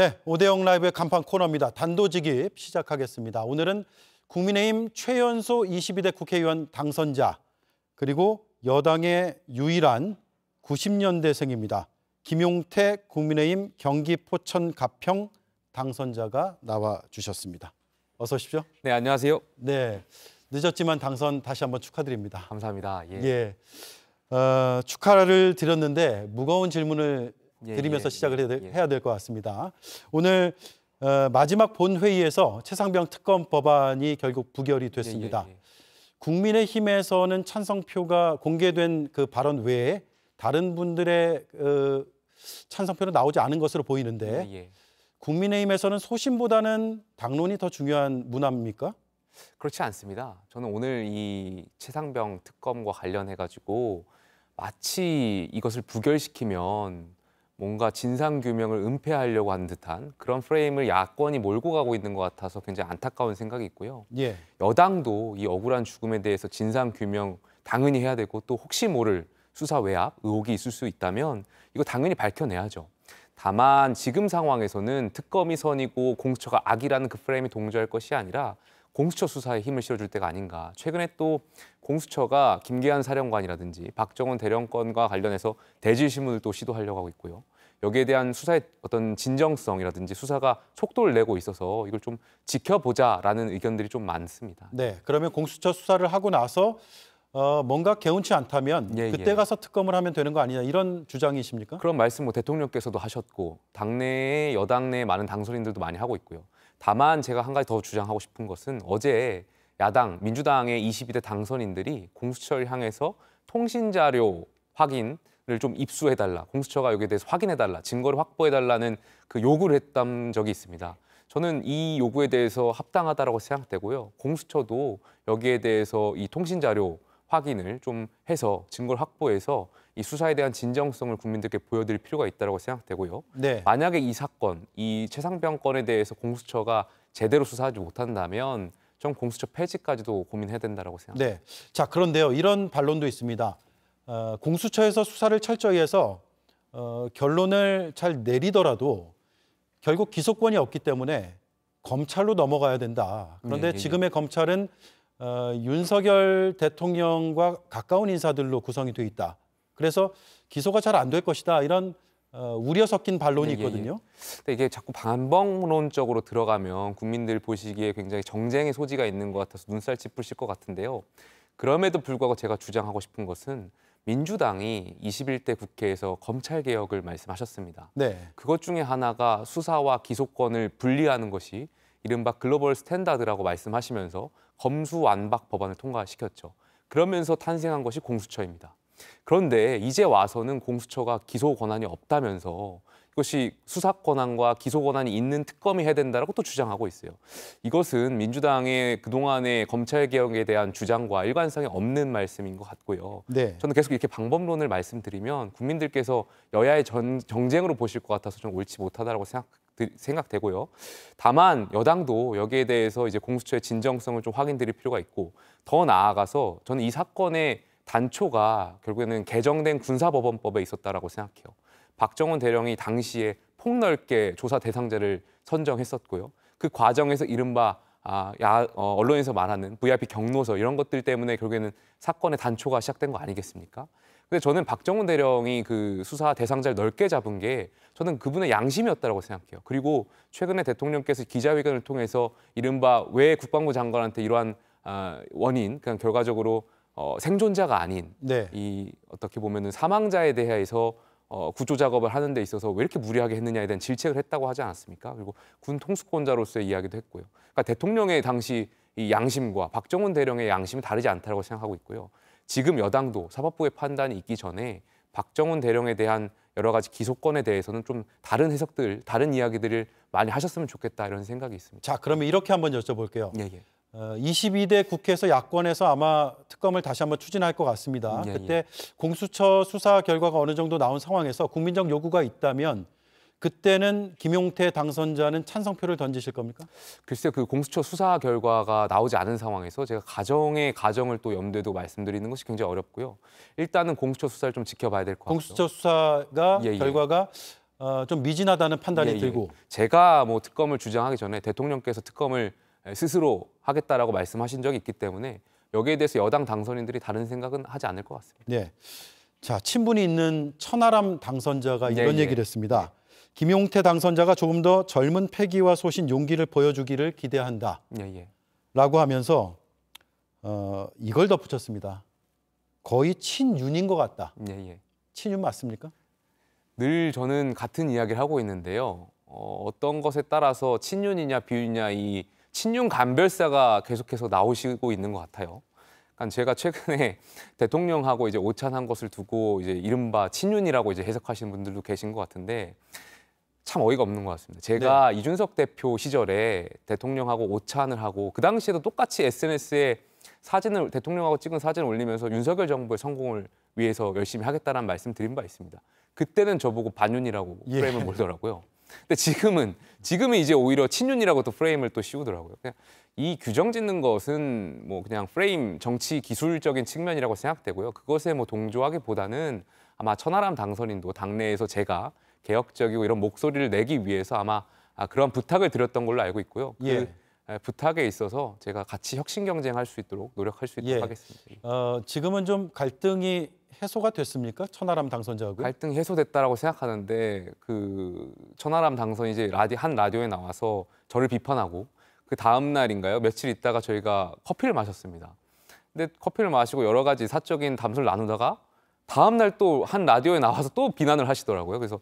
네, 오대영 라이브의 간판 코너입니다. 단도직입 시작하겠습니다. 오늘은 국민의힘 최연소 22대 국회의원 당선자 그리고 여당의 유일한 90년대생입니다. 김용태 국민의힘 경기 포천 가평 당선자가 나와주셨습니다. 어서 오십시오. 네, 안녕하세요. 네, 늦었지만 당선 다시 한번 축하드립니다. 감사합니다. 예. 축하를 드렸는데 무거운 질문을 드리면서 시작을 해야 될 것 같습니다. 오늘 마지막 본회의에서 최상병 특검 법안이 결국 부결이 됐습니다. 국민의힘에서는 찬성표가 공개된 그 발언 외에 다른 분들의 찬성표는 나오지 않은 것으로 보이는데 국민의힘에서는 소신보다는 당론이 더 중요한 문화입니까? 그렇지 않습니다. 저는 오늘 이 최상병 특검과 관련해가지고 마치 이것을 부결시키면 뭔가 진상규명을 은폐하려고 하는 듯한 그런 프레임을 야권이 몰고 가고 있는 것 같아서 굉장히 안타까운 생각이 있고요. 여당도 이 억울한 죽음에 대해서 진상규명 당연히 해야 되고 또 혹시 모를 수사 외압, 의혹이 있을 수 있다면 이거 당연히 밝혀내야죠. 다만 지금 상황에서는 특검이 선이고 공수처가 악이라는 그 프레임이 동조할 것이 아니라 공수처 수사에 힘을 실어줄 때가 아닌가. 최근에 또 공수처가 김계한 사령관이라든지 박정원 대령건과 관련해서 대질신문을 또 시도하려고 하고 있고요. 여기에 대한 수사의 어떤 진정성이라든지 수사가 속도를 내고 있어서 이걸 좀 지켜보자라는 의견들이 좀 많습니다. 네, 그러면 공수처 수사를 하고 나서 뭔가 개운치 않다면 그때 가서 특검을 하면 되는 거 아니냐 이런 주장이십니까? 그런 말씀 뭐 대통령께서도 하셨고 당내에 여당 내에 많은 당선인들도 많이 하고 있고요. 다만 제가 한 가지 더 주장하고 싶은 것은 어제 야당 민주당의 22대 당선인들이 공수처를 향해서 통신자료 확인을 좀 입수해달라, 공수처가 여기에 대해서 확인해달라, 증거를 확보해달라는 그 요구를 했던 적이 있습니다. 저는 이 요구에 대해서 합당하다고 생각되고요. 공수처도 여기에 대해서 이 통신자료 확인을 좀 해서 증거를 확보해서 이 수사에 대한 진정성을 국민들께 보여드릴 필요가 있다고 생각되고요. 만약에 이 사건, 이 최상병 건에 대해서 공수처가 제대로 수사하지 못한다면 전 공수처 폐지까지도 고민해야 된다고 생각합니다. 자, 그런데요. 이런 반론도 있습니다. 공수처에서 수사를 철저히 해서 결론을 잘 내리더라도 결국 기소권이 없기 때문에 검찰로 넘어가야 된다. 그런데 지금의 검찰은 윤석열 대통령과 가까운 인사들로 구성이 돼 있다. 그래서 기소가 잘 안 될 것이다. 이런 우려 섞인 반론이 있거든요. 근데 이게 자꾸 반복론적으로 들어가면 국민들 보시기에 굉장히 정쟁의 소지가 있는 것 같아서 눈살 찌푸실 것 같은데요. 그럼에도 불구하고 제가 주장하고 싶은 것은 민주당이 21대 국회에서 검찰개혁을 말씀하셨습니다. 그것 중에 하나가 수사와 기소권을 분리하는 것이 이른바 글로벌 스탠다드라고 말씀하시면서 검수완박 법안을 통과시켰죠. 그러면서 탄생한 것이 공수처입니다. 그런데 이제 와서는 공수처가 기소 권한이 없다면서 이것이 수사 권한과 기소 권한이 있는 특검이 해야 된다고 또 주장하고 있어요. 이것은 민주당의 그동안의 검찰개혁에 대한 주장과 일관성이 없는 말씀인 것 같고요. 저는 계속 이렇게 방법론을 말씀드리면 국민들께서 여야의 정쟁으로 보실 것 같아서 좀 옳지 못하다고 생각되고요. 다만 여당도 여기에 대해서 이제 공수처의 진정성을 좀 확인드릴 필요가 있고 더 나아가서 저는 이 사건의 단초가 결국에는 개정된 군사법원법에 있었다라고 생각해요. 박정원 대령이 당시에 폭넓게 조사 대상자를 선정했었고요. 그 과정에서 이른바 언론에서 말하는 VIP 경로서 이런 것들 때문에 결국에는 사건의 단초가 시작된 거 아니겠습니까? 근데 저는 박정원 대령이 그 수사 대상자를 넓게 잡은 게 저는 그분의 양심이었다고 생각해요. 그리고 최근에 대통령께서 기자회견을 통해서 이른바 왜 국방부 장관한테 이러한 원인, 그냥 결과적으로 생존자가 아닌 이 어떻게 보면은 사망자에 대해서 구조 작업을 하는 데 있어서 왜 이렇게 무리하게 했느냐에 대한 질책을 했다고 하지 않았습니까? 그리고 군 통수권자로서의 이야기도 했고요. 그러니까 대통령의 당시 이 양심과 박정원 대령의 양심이 다르지 않다고 생각하고 있고요. 지금 여당도 사법부의 판단이 있기 전에 박정원 대령에 대한 여러 가지 기소권에 대해서는 좀 다른 해석들, 다른 이야기들을 많이 하셨으면 좋겠다 이런 생각이 있습니다. 자, 그러면 이렇게 한번 여쭤볼게요. 22대 국회에서 야권에서 아마 특검을 다시 한번 추진할 것 같습니다. 그때 공수처 수사 결과가 어느 정도 나온 상황에서 국민적 요구가 있다면 그때는 김용태 당선자는 찬성표를 던지실 겁니까? 글쎄요, 그 공수처 수사 결과가 나오지 않은 상황에서 제가 가정을 또 염두에 두고 말씀드리는 것이 굉장히 어렵고요. 일단은 공수처 수사를 좀 지켜봐야 될 것 같고요. 공수처 수사가 결과가 좀 미진하다는 판단이 예, 예. 들고. 제가 뭐 특검을 주장하기 전에 대통령께서 특검을 스스로 하겠다라고 말씀하신 적이 있기 때문에 여기에 대해서 여당 당선인들이 다른 생각은 하지 않을 것 같습니다. 네. 자, 친분이 있는 천하람 당선자가 이런 예. 얘기를 했습니다. 김용태 당선자가 조금 더 젊은 패기와 소신, 용기를 보여주기를 기대한다. 예. 라고 하면서 이걸 덧붙였습니다. 거의 친윤인 것 같다. 예. 친윤 맞습니까? 늘 저는 같은 이야기를 하고 있는데요. 어떤 것에 따라서 친윤이냐 비윤이냐 이 친윤 간별사가 계속해서 나오시고 있는 것 같아요. 그러니까 제가 최근에 대통령하고 이제 오찬한 것을 두고 이제 이른바 친윤이라고 이제 해석하시는 분들도 계신 것 같은데 참 어이가 없는 것 같습니다. 제가 이준석 대표 시절에 대통령하고 오찬을 하고 그 당시에도 똑같이 SNS에 사진을 대통령하고 찍은 사진을 올리면서 윤석열 정부의 성공을 위해서 열심히 하겠다는 말씀 드린 바 있습니다. 그때는 저보고 반윤이라고 프레임을 몰더라고요. 근데 지금은 이제 오히려 친윤이라고 또 프레임을 또 씌우더라고요. 그냥 이 규정 짓는 것은 뭐 그냥 프레임 정치 기술적인 측면이라고 생각되고요. 그것에 뭐 동조하기보다는 아마 천하람 당선인도 당내에서 제가 개혁적이고 이런 목소리를 내기 위해서 아마 그런 부탁을 드렸던 걸로 알고 있고요. 그 부탁에 있어서 제가 같이 혁신 경쟁할 수 있도록 노력할 수 있도록 하겠습니다. 지금은 좀 갈등이 해소가 됐습니까? 천하람 당선자하고? 갈등이 해소됐다라고 생각하는데 그 천하람 당선이 이제 한 라디오에 나와서 저를 비판하고 그 다음 날인가요? 며칠 있다가 저희가 커피를 마셨습니다. 근데 커피를 마시고 여러 가지 사적인 담소를 나누다가 다음 날 또 한 라디오에 나와서 또 비난을 하시더라고요. 그래서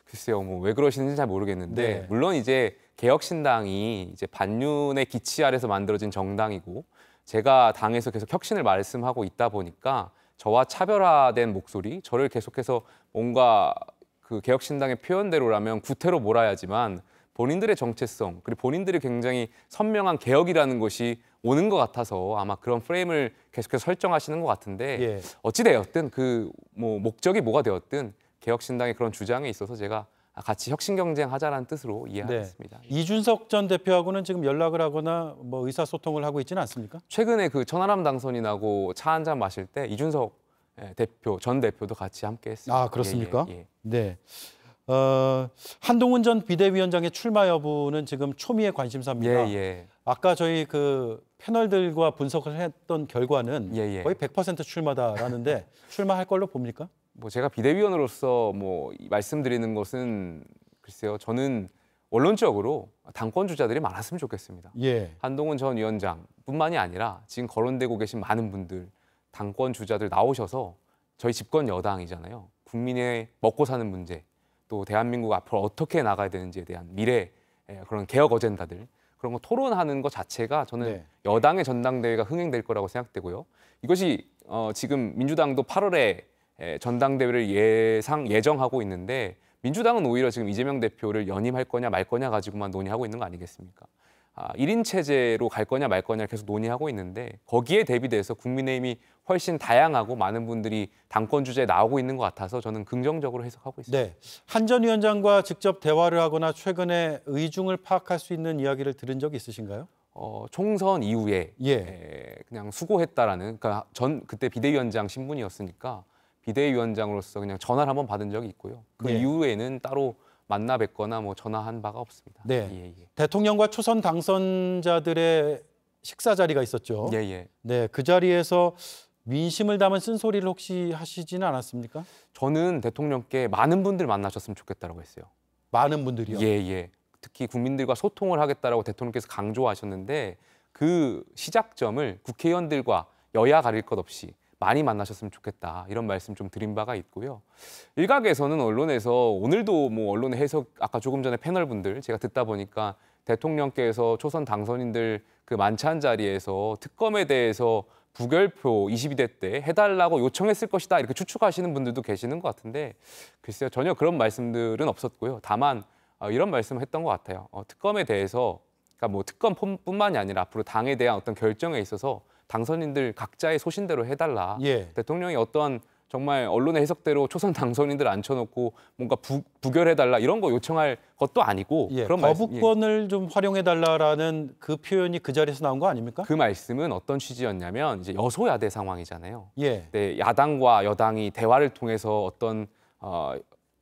글쎄요, 뭐 왜 그러시는지 잘 모르겠는데 물론 이제 개혁신당이 이제 반윤의 기치 아래서 만들어진 정당이고 제가 당에서 계속 혁신을 말씀하고 있다 보니까 저와 차별화된 목소리, 저를 계속해서 뭔가 그 개혁신당의 표현대로라면 구태로 몰아야지만 본인들의 정체성 그리고 본인들이 굉장히 선명한 개혁이라는 것이 오는 것 같아서 아마 그런 프레임을 계속해서 설정하시는 것 같은데 어찌 되었든 그 뭐 목적이 뭐가 되었든 개혁신당의 그런 주장에 있어서 제가 같이 혁신 경쟁하자라는 뜻으로 이해하겠습니다. 이준석 전 대표하고는 지금 연락을 하거나 뭐 의사소통을 하고 있지는 않습니까? 최근에 그 천하람 당선인하고 차 한 잔 마실 때 이준석 전 대표도 같이 함께했습니다. 아, 그렇습니까? 네. 한동훈 전 비대위원장의 출마 여부는 지금 초미의 관심사입니다. 아까 저희 그 패널들과 분석을 했던 결과는 거의 100% 출마다라는데 출마할 걸로 봅니까? 뭐 제가 비대위원으로서 뭐 말씀드리는 것은 글쎄요. 저는 원론적으로 당권 주자들이 많았으면 좋겠습니다. 한동훈 전 위원장뿐만이 아니라 지금 거론되고 계신 많은 분들 당권 주자들 나오셔서 저희 집권 여당이잖아요. 국민의 먹고 사는 문제 또 대한민국 앞으로 어떻게 나가야 되는지에 대한 미래 그런 개혁 어젠다들 그런 거 토론하는 것 자체가 저는 여당의 전당대회가 흥행될 거라고 생각되고요. 이것이 지금 민주당도 8월에 전당대회를 예정하고 있는데 민주당은 오히려 지금 이재명 대표를 연임할 거냐 말 거냐 가지고만 논의하고 있는 거 아니겠습니까? 1인 체제로 갈 거냐 말 거냐 계속 논의하고 있는데 거기에 대비돼서 국민의힘이 훨씬 다양하고 많은 분들이 당권 주제에 나오고 있는 것 같아서 저는 긍정적으로 해석하고 있습니다. 한 전 위원장과 직접 대화를 하거나 최근에 의중을 파악할 수 있는 이야기를 들은 적이 있으신가요? 총선 이후에 그냥 수고했다라는 그러니까 그때 비대위원장 신분이었으니까 비대위원장으로서 그냥 전화를 한번 받은 적이 있고요. 그 이후에는 따로 만나 뵙거나 뭐 전화한 바가 없습니다. 대통령과 초선 당선자들의 식사 자리가 있었죠. 그 자리에서 민심을 담은 쓴소리를 혹시 하시지는 않았습니까? 저는 대통령께 많은 분들 만나셨으면 좋겠다라고 했어요. 많은 분들이요? 특히 국민들과 소통을 하겠다라고 대통령께서 강조하셨는데 그 시작점을 국회의원들과 여야 가릴 것 없이 많이 만나셨으면 좋겠다 이런 말씀 좀 드린 바가 있고요. 일각에서는 언론에서 오늘도 뭐 언론의 해석 아까 조금 전에 패널분들 제가 듣다 보니까 대통령께서 초선 당선인들 그 만찬 자리에서 특검에 대해서 부결표 22대 때 해달라고 요청했을 것이다 이렇게 추측하시는 분들도 계시는 것 같은데 글쎄요 전혀 그런 말씀들은 없었고요. 다만 이런 말씀을 했던 것 같아요. 특검에 대해서 그러니까 뭐 특검뿐만이 아니라 앞으로 당에 대한 어떤 결정에 있어서 당선인들 각자의 소신대로 해달라. 대통령이 어떤 정말 언론의 해석대로 초선 당선인들 앉혀놓고 뭔가 부결해달라 이런 거 요청할 것도 아니고 그런 거부권을 좀 활용해달라라는 그 표현이 그 자리에서 나온 거 아닙니까? 그 말씀은 어떤 취지였냐면 이제 여소야대 상황이잖아요. 야당과 여당이 대화를 통해서 어떤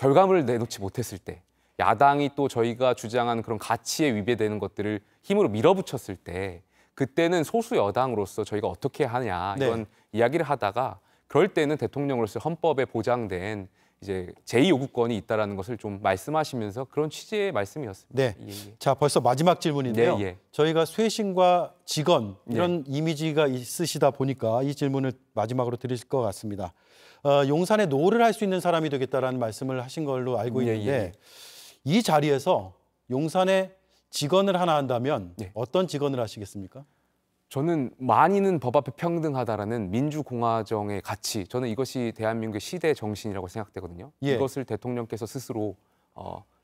결과물을 내놓지 못했을 때, 야당이 또 저희가 주장하는 그런 가치에 위배되는 것들을 힘으로 밀어붙였을 때, 그때는 소수 여당으로서 저희가 어떻게 하냐 이런 이야기를 하다가, 그럴 때는 대통령으로서 헌법에 보장된 이제 제2요구권이 있다라는 것을 좀 말씀하시면서 그런 취지의 말씀이었습니다. 네. 자, 벌써 마지막 질문인데요. 저희가 쇄신과 직언 이런 이미지가 있으시다 보니까 이 질문을 마지막으로 드릴 것 같습니다. 용산에 노를 할 수 있는 사람이 되겠다라는 말씀을 하신 걸로 알고 있는데 이 자리에서 용산에 직언을 하나 한다면 어떤 직언을 하시겠습니까? 저는 많이는 법 앞에 평등하다라는 민주공화정의 가치, 저는 이것이 대한민국의 시대 정신이라고 생각되거든요. 이것을 대통령께서 스스로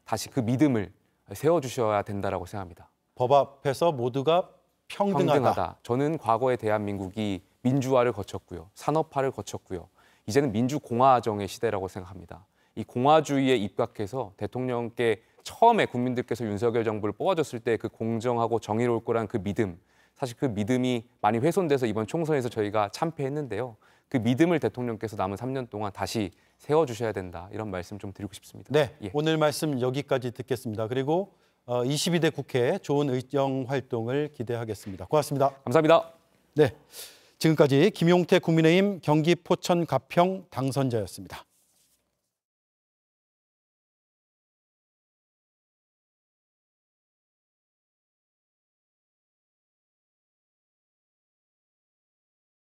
다시 그 믿음을 세워주셔야 된다라고 생각합니다. 법 앞에서 모두가 평등하다. 저는 과거의 대한민국이 민주화를 거쳤고요. 산업화를 거쳤고요. 이제는 민주공화정의 시대라고 생각합니다. 이 공화주의에 입각해서 대통령께 처음에 국민들께서 윤석열 정부를 뽑아줬을 때 그 공정하고 정의로울 거란 그 믿음, 사실 그 믿음이 많이 훼손돼서 이번 총선에서 저희가 참패했는데요. 그 믿음을 대통령께서 남은 3년 동안 다시 세워주셔야 된다. 이런 말씀 좀 드리고 싶습니다. 네, 오늘 말씀 여기까지 듣겠습니다. 그리고 22대 국회 좋은 의정 활동을 기대하겠습니다. 고맙습니다. 감사합니다. 네, 지금까지 김용태 국민의힘 경기 포천 가평 당선자였습니다.